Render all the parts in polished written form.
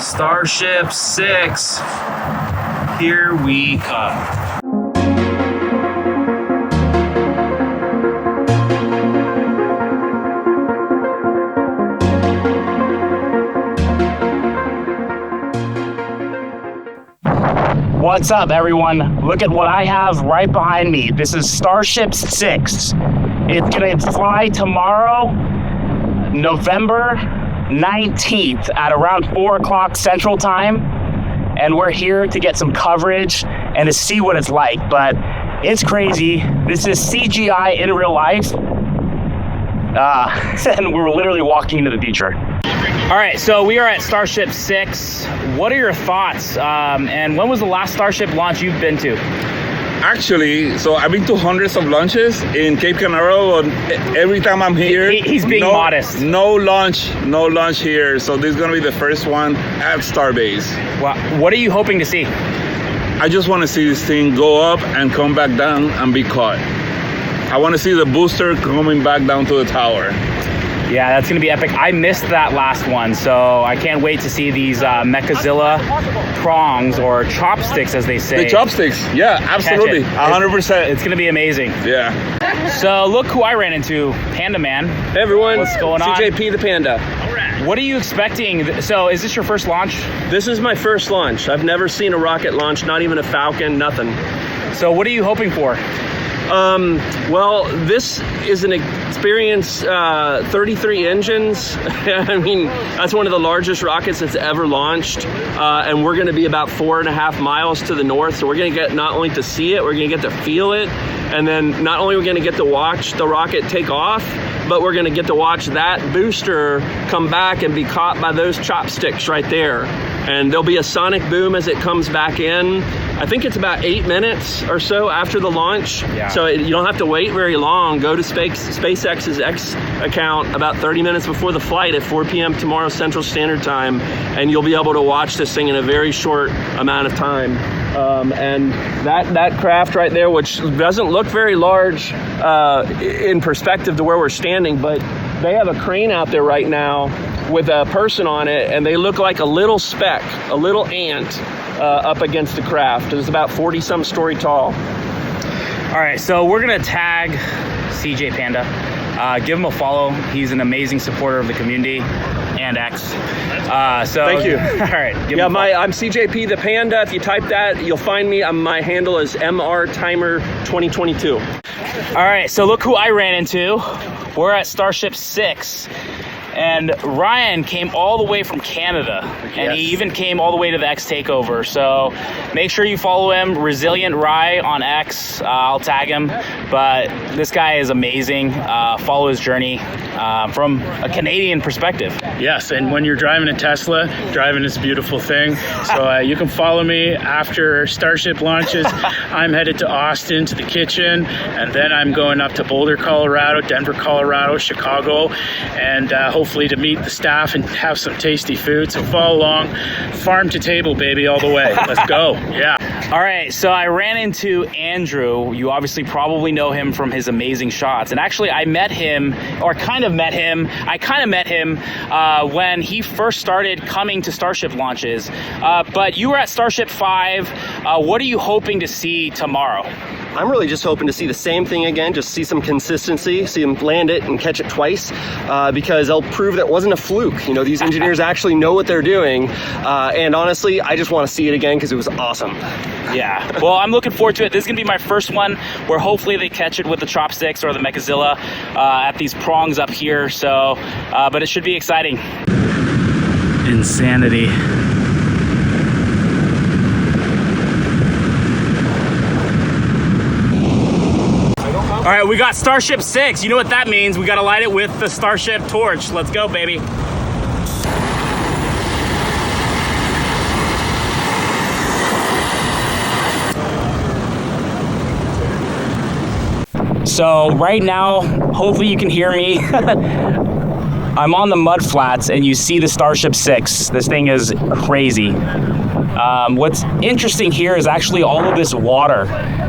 Starship 6, here we come. What's up, everyone? Look at what I have right behind me. This is Starship 6. It's gonna fly tomorrow, November 19th at around 4 o'clock Central Time. And we're here to get some coverage and to see what it's like. But it's crazy. This is CGI in real life. And we're literally walking into the future. All right, so we are at Starship 6. What are your thoughts? And when was the last Starship launch you've been to? Actually, so I've been to hundreds of launches in Cape Canaveral, and every time I'm here, He's being modest. No launch here. So this is gonna be the first one at Starbase. Well, what are you hoping to see? I just want to see this thing go up and come back down and be caught. I want to see the booster coming back down to the tower. Yeah, that's gonna be epic. I missed that last one, so I can't wait to see these Mechazilla prongs, or chopsticks as they say. The chopsticks, yeah, absolutely, 100%. It's gonna be amazing. Yeah. So look who I ran into, Panda Man. Hey everyone, What's going on? CJP the Panda. What are you expecting? So is this your first launch? This is my first launch. I've never seen a rocket launch, not even a Falcon, nothing. So what are you hoping for? Well, this is an experience, 33 engines. I mean, that's one of the largest rockets that's ever launched. And we're going to be about 4.5 miles to the north. So we're going to get not only to see it, we're going to get to feel it. And then not only are we going to get to watch the rocket take off, but we're going to get to watch that booster come back and be caught by those chopsticks right there. And there'll be a sonic boom as it comes back in. I think it's about 8 minutes or so after the launch. Yeah. So you don't have to wait very long. Go to SpaceX's X account about 30 minutes before the flight at 4 p.m. tomorrow Central Standard Time, and you'll be able to watch this thing in a very short amount of time. And that craft right there, which doesn't look very large in perspective to where we're standing, but they have a crane out there right now with a person on it, and they look like a little speck, a little ant up against the craft. It's about 40-some story tall. All right, so we're gonna tag CJ Panda. Give him a follow. He's an amazing supporter of the community and X. So Thank you. All right. Yeah, I'm CJP the Panda. If you type that, you'll find me. My handle is MRTimer2022. All right, so look who I ran into. We're at Starship 6. And Ryan came all the way from Canada, and he even came all the way to the X Takeover. So make sure you follow him, Resilient Rye on X. I'll tag him. But this guy is amazing. Follow his journey from a Canadian perspective. Yes, and when you're driving a Tesla, driving is a beautiful thing. So you can follow me after Starship launches. I'm headed to Austin to the kitchen, and then I'm going up to Boulder, Colorado, Denver, Colorado, Chicago, and hopefully to meet the staff and have some tasty food. So follow along, farm to table, baby, all the way. Let's go. Yeah. All right, so I ran into Andrew. You obviously probably know him from his amazing shots. And actually, I met him, or kind of met him. I kind of met him when he first started coming to Starship launches. But you were at Starship 5. What are you hoping to see tomorrow? I'm really just hoping to see the same thing again, just see some consistency, see him land it and catch it twice, because they'll prove that it wasn't a fluke. You know, these engineers actually know what they're doing, and honestly, I just want to see it again because it was awesome. Yeah, well, I'm looking forward to it. This is going to be my first one where hopefully they catch it with the chopsticks or the Mechazilla at these prongs up here, so, but it should be exciting. Insanity. All right, we got Starship 6. You know what that means. We got to light it with the Starship torch. Let's go, baby. So right now, hopefully you can hear me. I'm on the mud flats and you see the Starship 6. This thing is crazy. What's interesting here is actually all of this water.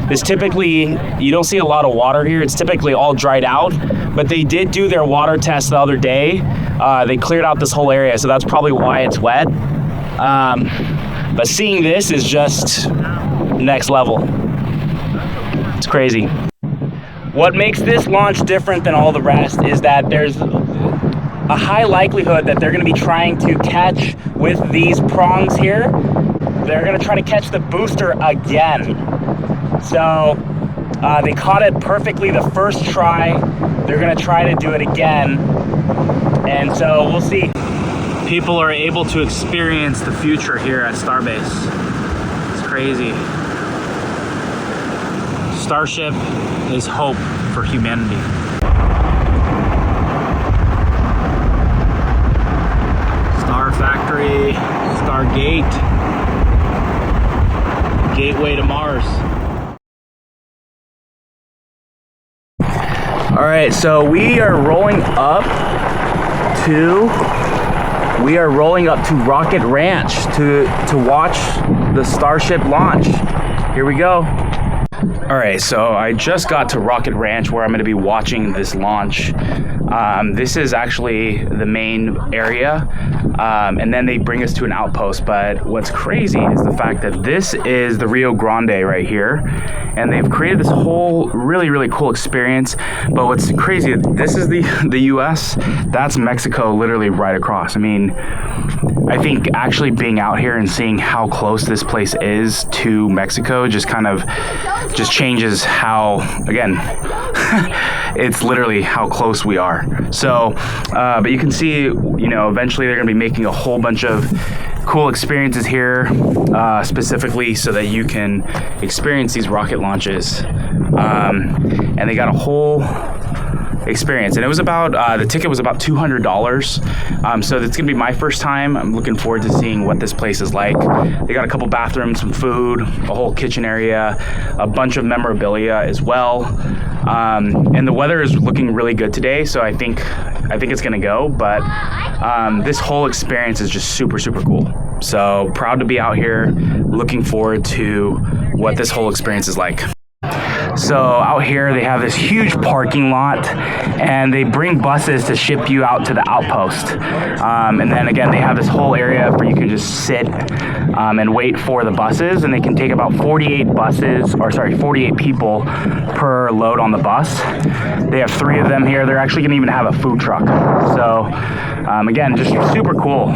This typically, you don't see a lot of water here. It's typically all dried out, but they did do their water test the other day. They cleared out this whole area, so that's probably why it's wet. But seeing this is just next level. It's crazy. What makes this launch different than all the rest is that there's a high likelihood that they're going to be trying to catch with these prongs here. They're going to try to catch the booster again. So they caught it perfectly the first try. They're going to try to do it again. And so we'll see. People are able to experience the future here at Starbase. It's crazy. Starship is hope for humanity. Star Factory, Stargate, gateway to Mars. All right, so we are rolling up to Rocket Ranch to watch the Starship launch. Here we go. All right, so I just got to Rocket Ranch where I'm going to be watching this launch. This is actually the main area, and then they bring us to an outpost. But what's crazy is the fact that this is the Rio Grande right here, and they've created this whole really cool experience. But what's crazy, this is the U.S., that's Mexico literally right across. I mean, I think actually being out here and seeing how close this place is to Mexico just changes how, again, it's literally how close we are. So, but you can see, eventually they're going to be making a whole bunch of cool experiences here, specifically so that you can experience these rocket launches. And they got a whole experience, and it was about the ticket was about $200. So it's gonna be my first time. I'm looking forward to seeing what this place is like. They got a couple bathrooms, some food, a whole kitchen area, a bunch of memorabilia as well. And the weather is looking really good today, so I think it's gonna go. But this whole experience is just super cool. So proud to be out here. Looking forward to what this whole experience is like. So out here they have this huge parking lot, and they bring buses to ship you out to the outpost. And then again, they have this whole area where you can just sit and wait for the buses, and they can take about 48 people per load on the bus. They have 3 of them here. They're actually gonna even have a food truck. So again, just super cool.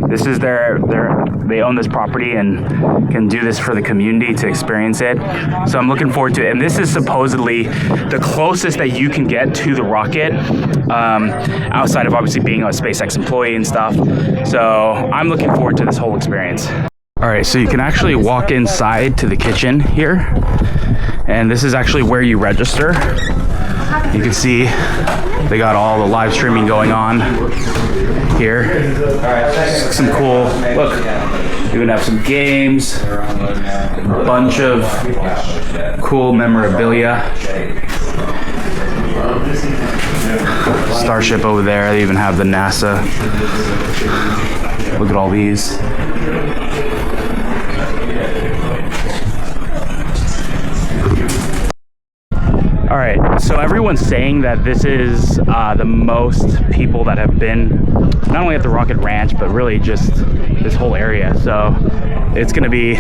This is they own this property and can do this for the community to experience it. So I'm looking forward to it. And this is supposedly the closest that you can get to the rocket, outside of obviously being a SpaceX employee and stuff. So I'm looking forward to this whole experience. All right, so you can actually walk inside to the kitchen here. And this is actually where you register. You can see they got all the live streaming going on here. Some cool, look, you can have some games, a bunch of cool memorabilia. Starship over there, they even have the NASA. Look at all these. All right, so everyone's saying that this is the most people that have been not only at the Rocket Ranch, but really just this whole area. So it's gonna be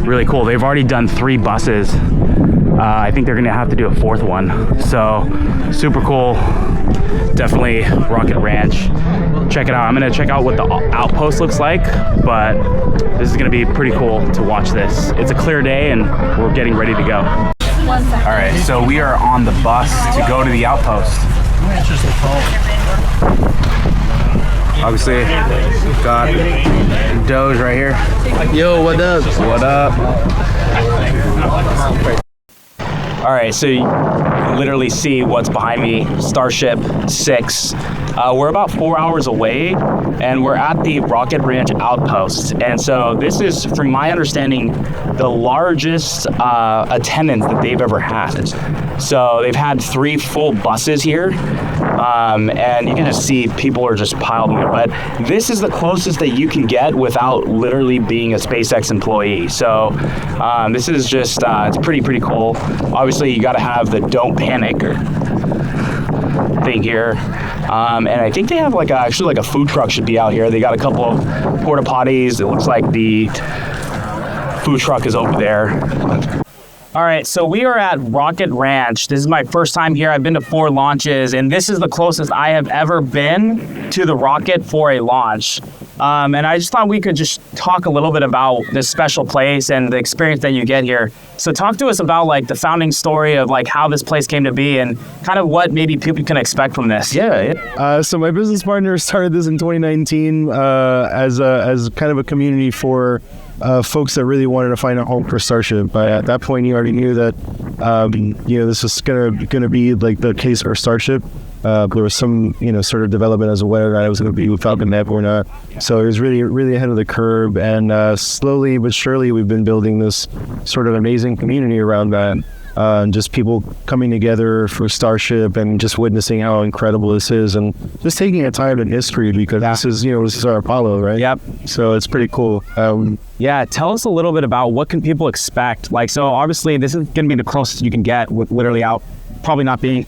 really cool. They've already done 3 buses. I think they're gonna have to do a 4th one. So super cool. Definitely Rocket Ranch. Check it out. I'm gonna check out what the outpost looks like, but this is gonna be pretty cool to watch this. It's a clear day and we're getting ready to go. All right, so we are on the bus to go to the outpost. Obviously, got Doge right here. Yo, what up? What up? All right, so you can literally see what's behind me, Starship 6. We're about 4 hours away, and we're at the Rocket Ranch outpost. And so this is, from my understanding, the largest attendance that they've ever had. So they've had 3 full buses here, and you can just see people are just piled in there. But this is the closest that you can get without literally being a SpaceX employee. So this is just, it's pretty cool. Obviously, you got to have the don't panic thing here. And I think they have actually a food truck should be out here. They got a couple of porta potties. It looks like the food truck is over there. All right, so we are at Rocket Ranch. This is my first time here. I've been to 4 launches, and this is the closest I have ever been to the rocket for a launch. And I just thought we could just talk a little bit about this special place and the experience that you get here. So talk to us about the founding story of how this place came to be and kind of what maybe people can expect from this. Yeah. So my business partner started this in 2019 as kind of a community for folks that really wanted to find a home for Starship. But at that point, he already knew that this was gonna be the case for Starship. There was some sort of development as to whether or not it was going to be Falcon Net or not. So it was really ahead of the curve, and slowly but surely we've been building this sort of amazing community around that. Just people coming together for Starship and just witnessing how incredible this is, and just taking a time in history because this is our Apollo, right? Yep. So it's pretty cool. Yeah, tell us a little bit about what can people expect. So obviously this is going to be the closest you can get with literally out, probably not being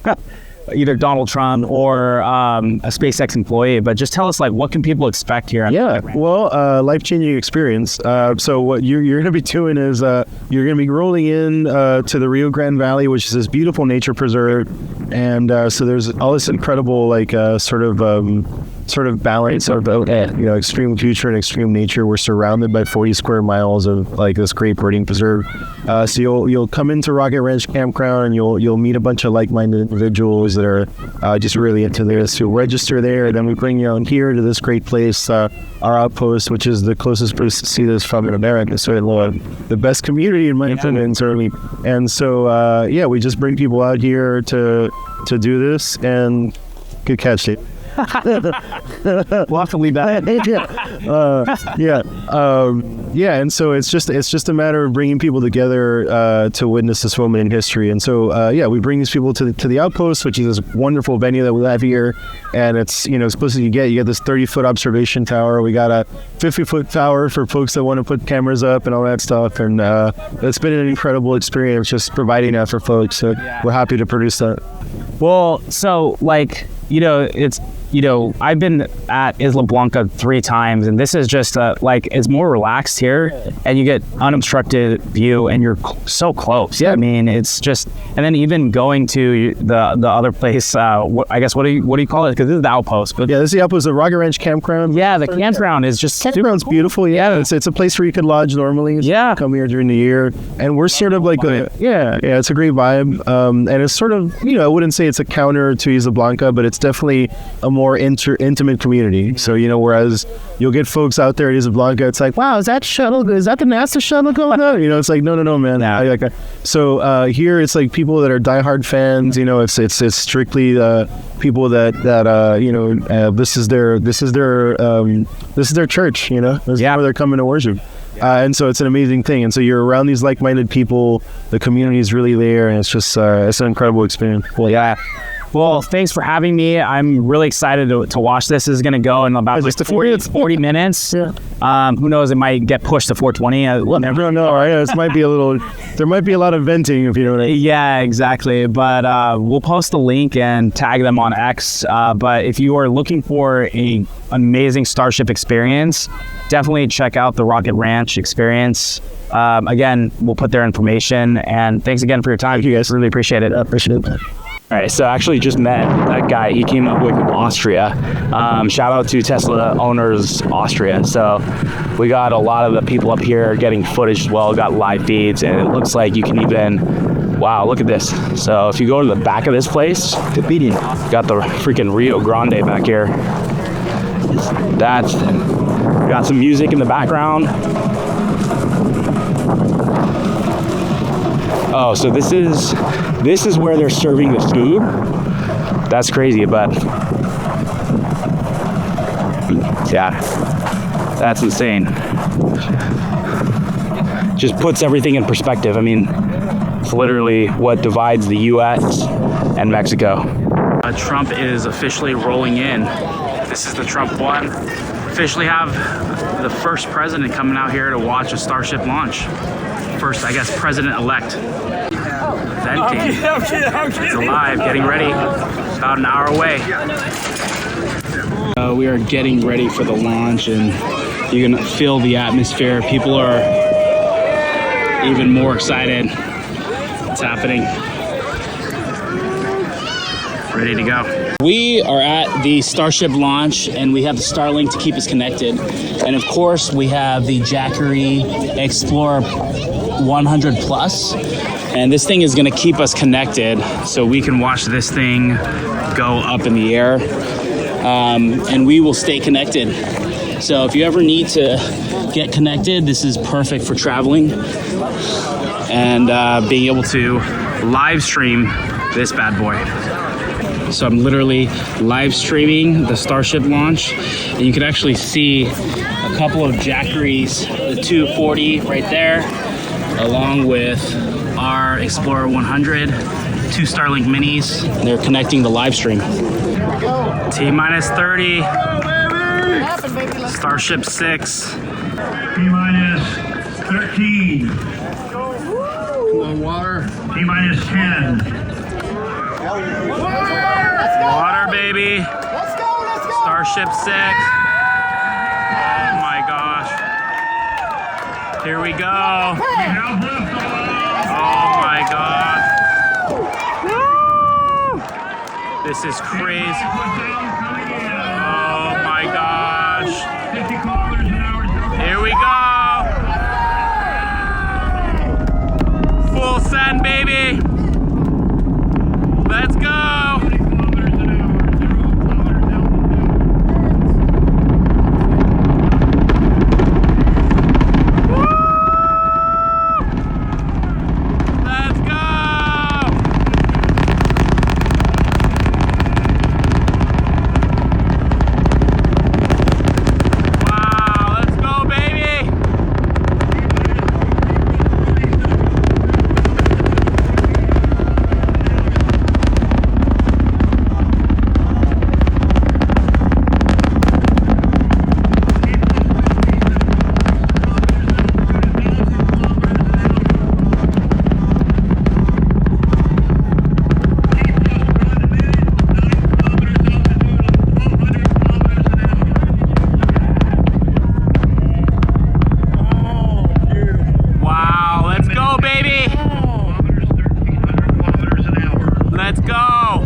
either Donald Trump or a SpaceX employee, but just tell us what can people expect here? Yeah, well, life-changing experience. So what you're going to be doing is you're going to be rolling in to the Rio Grande Valley, which is this beautiful nature preserve, and so there's all this incredible sort of balance of extreme future and extreme nature. We're surrounded by 40 square miles of this great birding preserve. So you'll come into Rocket Ranch Campground and you'll meet a bunch of like-minded individuals that are just really into this. So register there, and then we bring you on here to this great place, our outpost, which is the closest place to see this from in America. So the best community in my opinion, certainly. And so we just bring people out here to do this, and good catch, Dave. We'll have to leave that. And so it's just a matter of bringing people together to witness this moment in history. And so we bring these people to the outpost, which is this wonderful venue that we have here, and it's supposed to you get this 30-foot observation tower. We got a 50-foot tower for folks that want to put cameras up and all that stuff, and it's been an incredible experience just providing that for folks. So we're happy to produce that. Well, so it's I've been at Isla Blanca 3 times, and this is just it's more relaxed here, and you get unobstructed view, and you're so close. Yeah, I mean, it's just, and then even going to the other place, what do you call it? Because this is the outpost. But this is the outpost of Rocket Ranch Campground. Yeah, the campground is just campground's beautiful. Yeah, it's a place where you could lodge normally. Yeah, come here during the year, and we're sort of it's a great vibe. And it's sort of I wouldn't say it's a counter to Isla Blanca, but it's definitely a more intimate community. So whereas you'll get folks out there at Isla Blanca, it's like, wow, is that the NASA shuttle going on? It's like, no, man. Yeah. So here it's like people that are diehard fans. It's strictly people that this is their church. This is where they're coming to worship. And so it's an amazing thing. And so you're around these like-minded people. The community is really there, and it's just it's an incredible experience. Well, thanks for having me. I'm really excited to watch this. This is going to go in about 40 minutes. Yeah. Who knows? It might get pushed to 420. We'll never know, right? There might be a lot of venting, if you know what I mean. Yeah, exactly. But we'll post the link and tag them on X. But if you are looking for an amazing Starship experience, definitely check out the Rocket Ranch experience. Again, we'll put their information. And thanks again for your time. Thank you guys. Really appreciate it. Appreciate it. All right, so I actually just met that guy. He came up with Austria. Shout out to Tesla Owners Austria. So we got a lot of the people up here getting footage as well, got live feeds, and it looks like you can even, wow, look at this. So if you go to the back of this place, got the freaking Rio Grande back here. Got some music in the background. Oh, so this is where they're serving the food. That's crazy, but yeah, that's insane. Just puts everything in perspective. I mean, it's literally what divides the U.S. and Mexico. Trump is officially rolling in. This is the Trump one. Officially have the first president coming out here to watch a Starship launch. First, I guess, president-elect. Venting. It's alive, getting ready. About an hour away. We are getting ready for the launch, and you can feel the atmosphere. People are even more excited. It's happening. Ready to go. We are at the Starship launch, and we have the Starlink to keep us connected. And of course, we have the Jackery Explorer 100 Plus. And this thing is gonna keep us connected so we can watch this thing go up in the air. And we will stay connected. So if you ever need to get connected, this is perfect for traveling and being able to live stream this bad boy. So I'm literally live streaming the Starship launch, and you can actually see a couple of Jackeries, the 240 right there, along with our Explorer 100, 2 Starlink minis. They're connecting the live stream. T-minus 30. Starship 6. T-minus 13. Come on, water. T-minus 10. Water, baby. Let's go. Starship 6. Oh my gosh. Here we go. Oh my gosh. This is crazy. Oh my gosh. Here we go. Full send, baby. Let's go. Let's go.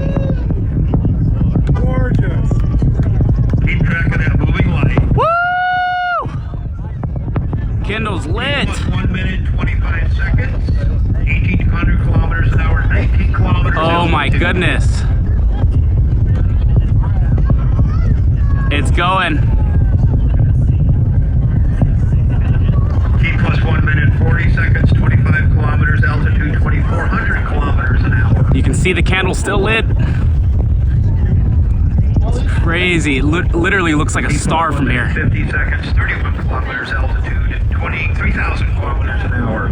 Gorgeous. Keep track of that moving light. Woo! Kindle's lit. 1 minute, 25 seconds. 1,800 kilometers an hour, 19 kilometers. Oh my goodness. It's going. T plus 1 minute, 40 seconds, 25 kilometers, altitude 2,400 kilometers an hour. You can see the candle still lit. It's crazy. It literally looks like a star from here. 50 seconds, 31 kilometers, altitude 23,000 kilometers an hour.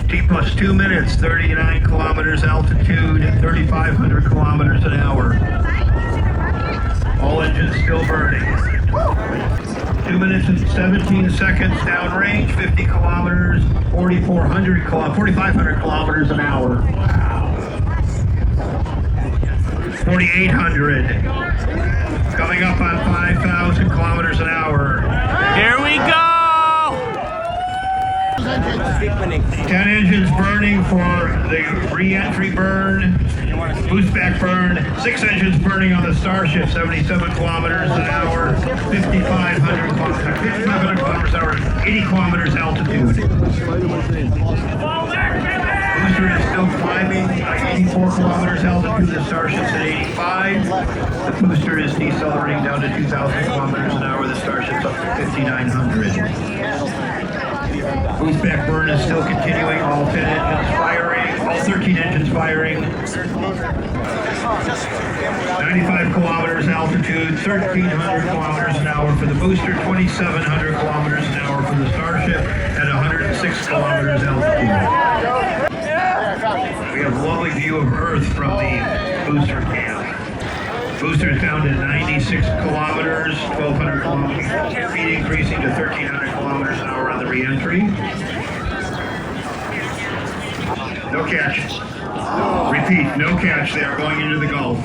T plus 2 minutes, 39 kilometers, altitude 3,500 kilometers an hour. All engines still burning. 2 minutes and 17 seconds downrange, 50 kilometers, 4,500 kilometers an hour. 4,800. Coming up on 5,000 kilometers an hour. Here we go. 10 engines burning for the re-entry burn, boost back burn. 6 engines burning on the Starship, 77 kilometers an hour, 5,500 kilometers an hour, 80 kilometers altitude. Booster is still climbing, 84 kilometers altitude. The Starship's at 85. The booster is decelerating down to 2,000 kilometers an hour. The Starship's up to 5,900. Boost back burn is still continuing. All 10 engines firing. All 13 engines firing. 95 kilometers altitude. 1,300 kilometers an hour for the booster. 2,700 kilometers an hour for the Starship at 106 kilometers altitude. We have a lovely view of Earth from the booster camp. Booster is down to 96 kilometers, 1,200 feet, increasing to 1,300 kilometers an hour on the re-entry. No catch. Repeat, no catch. They are going into the Gulf.